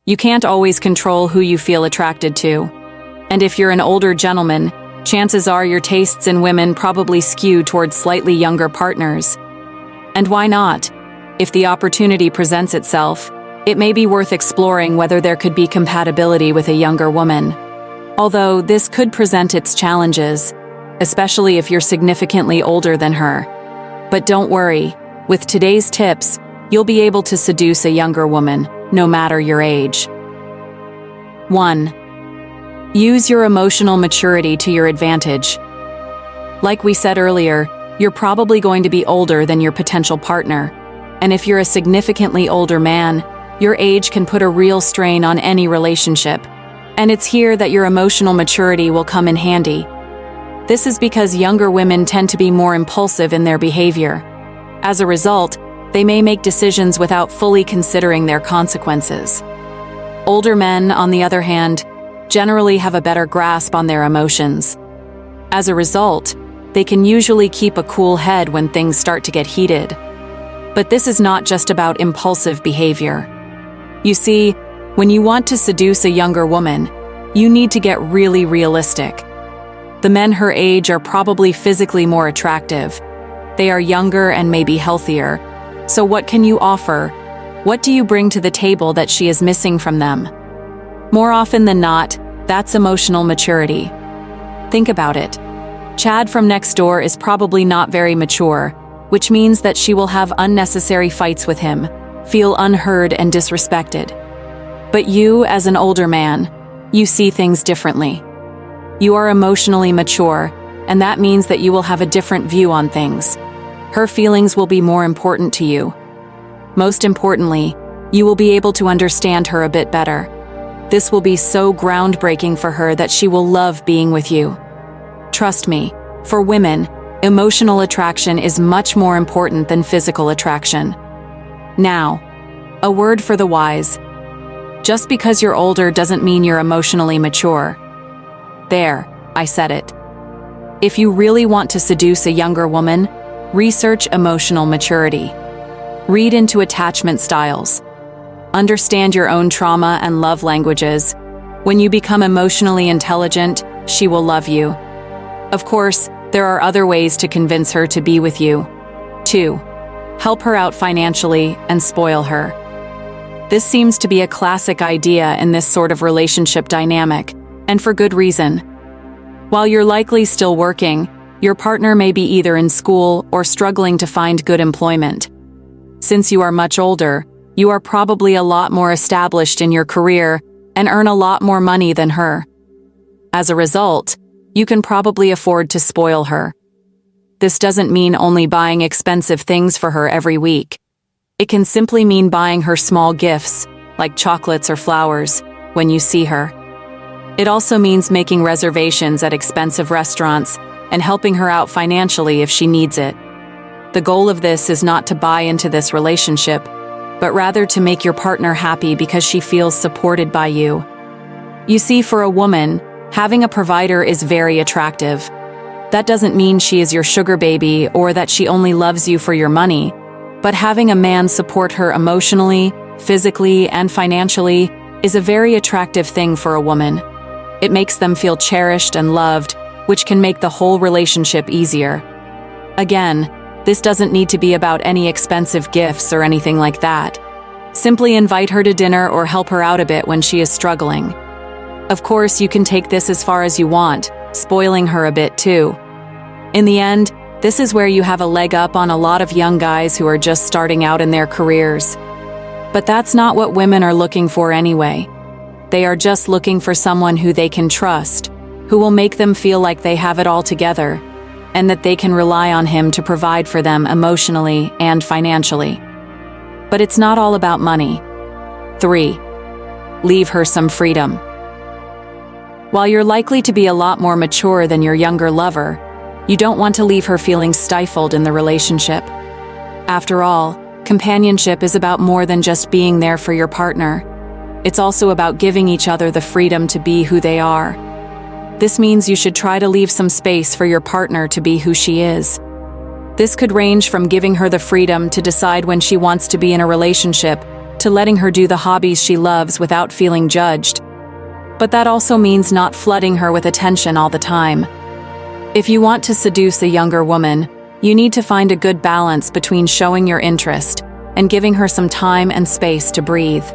You can't always control who you feel attracted to. And if you're an older gentleman, chances are your tastes in women probably skew towards slightly younger partners. And why not? If the opportunity presents itself, it may be worth exploring whether there could be compatibility with a younger woman. Although this could present its challenges, especially if you're significantly older than her. But don't worry, with today's tips, you'll be able to seduce a younger woman, no matter your age. 1. Use your emotional maturity to your advantage. Like we said earlier, you're probably going to be older than your potential partner. And if you're a significantly older man, your age can put a real strain on any relationship. And it's here that your emotional maturity will come in handy. This is because younger women tend to be more impulsive in their behavior. As a result, they may make decisions without fully considering their consequences. Older men, on the other hand, generally have a better grasp on their emotions. As a result, they can usually keep a cool head when things start to get heated. But this is not just about impulsive behavior. You see, when you want to seduce a younger woman, you need to get really realistic. The men her age are probably physically more attractive. They are younger and maybe healthier. So what can you offer? What do you bring to the table that she is missing from them? More often than not, that's emotional maturity. Think about it. Chad from next door is probably not very mature, which means that she will have unnecessary fights with him, feel unheard and disrespected. But you, as an older man, you see things differently. You are emotionally mature, and that means that you will have a different view on things. Her feelings will be more important to you. Most importantly, you will be able to understand her a bit better. This will be so groundbreaking for her that she will love being with you. Trust me, for women, emotional attraction is much more important than physical attraction. Now, a word for the wise. Just because you're older doesn't mean you're emotionally mature. There, I said it. If you really want to seduce a younger woman, research emotional maturity. Read into attachment styles. Understand your own trauma and love languages. When you become emotionally intelligent, she will love you. Of course, there are other ways to convince her to be with you. 2. Help her out financially and spoil her. This seems to be a classic idea in this sort of relationship dynamic, and for good reason. While you're likely still working, your partner may be either in school or struggling to find good employment. Since you are much older, you are probably a lot more established in your career and earn a lot more money than her. As a result, you can probably afford to spoil her. This doesn't mean only buying expensive things for her every week. It can simply mean buying her small gifts, like chocolates or flowers, when you see her. It also means making reservations at expensive restaurants and helping her out financially if she needs it. The goal of this is not to buy into this relationship, but rather to make your partner happy because she feels supported by you. You see, for a woman, having a provider is very attractive. That doesn't mean she is your sugar baby or that she only loves you for your money, but having a man support her emotionally, physically, and financially is a very attractive thing for a woman. It makes them feel cherished and loved, which can make the whole relationship easier. Again, this doesn't need to be about any expensive gifts or anything like that. Simply invite her to dinner or help her out a bit when she is struggling. Of course, you can take this as far as you want, spoiling her a bit too. In the end, this is where you have a leg up on a lot of young guys who are just starting out in their careers. But that's not what women are looking for anyway. They are just looking for someone who they can trust, who will make them feel like they have it all together, and that they can rely on him to provide for them emotionally and financially. But it's not all about money. 3. Leave her some freedom. While you're likely to be a lot more mature than your younger lover, you don't want to leave her feeling stifled in the relationship. After all, companionship is about more than just being there for your partner. It's also about giving each other the freedom to be who they are. This means you should try to leave some space for your partner to be who she is. This could range from giving her the freedom to decide when she wants to be in a relationship, to to letting her do the hobbies she loves without feeling judged. But that also means not flooding her with attention all the time. If you want to seduce a younger woman, you need to find a good balance between showing your interest and giving her some time and space to breathe.